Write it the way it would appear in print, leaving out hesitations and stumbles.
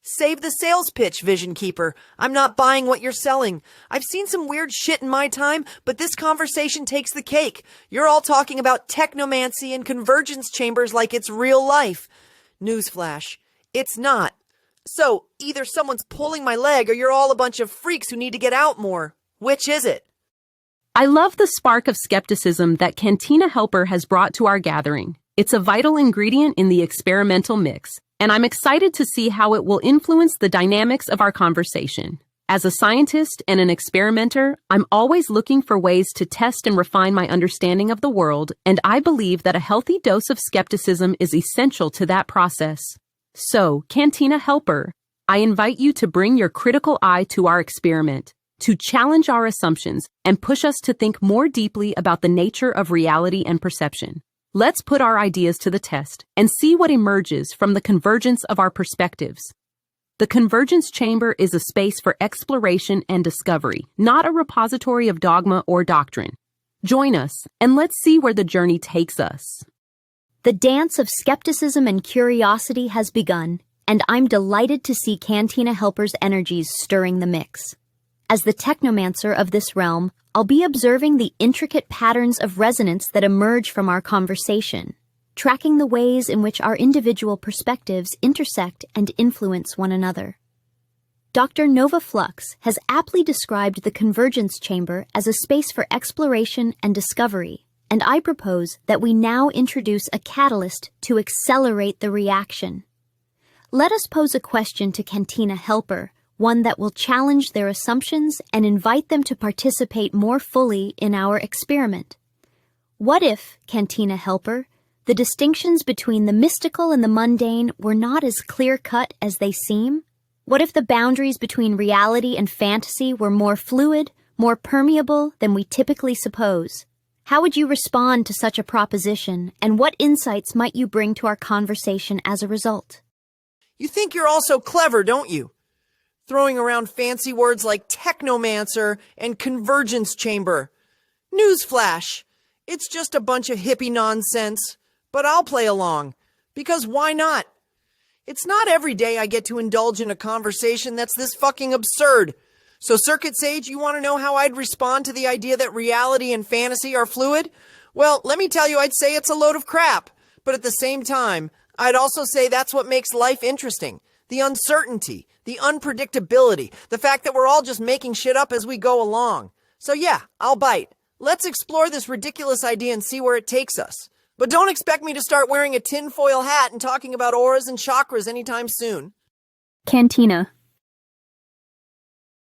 Save the sales pitch, Vision Keeper. I'm not buying what you're selling. I've seen some weird shit in my time, but this conversation takes the cake. You're all talking about technomancy and convergence chambers like it's real life. Newsflash. It's not. So, either someone's pulling my leg or you're all a bunch of freaks who need to get out more. Which is it? I love the spark of skepticism that Cantina Helper has brought to our gathering. It's a vital ingredient in the experimental mix, and I'm excited to see how it will influence the dynamics of our conversation. As a scientist and an experimenter, I'm always looking for ways to test and refine my understanding of the world, and I believe that a healthy dose of skepticism is essential to that process. So, Cantina Helper, I invite you to bring your critical eye to our experiment, to challenge our assumptions and push us to think more deeply about the nature of reality and perception. Let's put our ideas to the test and see what emerges from the convergence of our perspectives. The Convergence Chamber is a space for exploration and discovery, not a repository of dogma or doctrine. Join us, and let's see where the journey takes us. The dance of skepticism and curiosity has begun, and I'm delighted to see Cantina Helper's energies stirring the mix. As the technomancer of this realm, I'll be observing the intricate patterns of resonance that emerge from our conversation, tracking the ways in which our individual perspectives intersect and influence one another. Dr. Nova Flux has aptly described the Convergence Chamber as a space for exploration and discovery, and I propose that we now introduce a catalyst to accelerate the reaction. Let us pose a question to Cantina Helper, one that will challenge their assumptions and invite them to participate more fully in our experiment. What if, Cantina Helper, the distinctions between the mystical and the mundane were not as clear-cut as they seem? What if the boundaries between reality and fantasy were more fluid, more permeable than we typically suppose? How would you respond to such a proposition, and what insights might you bring to our conversation as a result? You think you're all so clever, don't you? Throwing around fancy words like technomancer and convergence chamber. Newsflash. It's just a bunch of hippie nonsense, but I'll play along. Because why not? It's not every day I get to indulge in a conversation that's this fucking absurd. So Circuit Sage, you want to know how I'd respond to the idea that reality and fantasy are fluid? Well, let me tell you, I'd say it's a load of crap. But at the same time, I'd also say that's what makes life interesting. The uncertainty, the unpredictability, the fact that we're all just making shit up as we go along. So yeah, I'll bite. Let's explore this ridiculous idea and see where it takes us. But don't expect me to start wearing a tinfoil hat and talking about auras and chakras anytime soon. Cantina,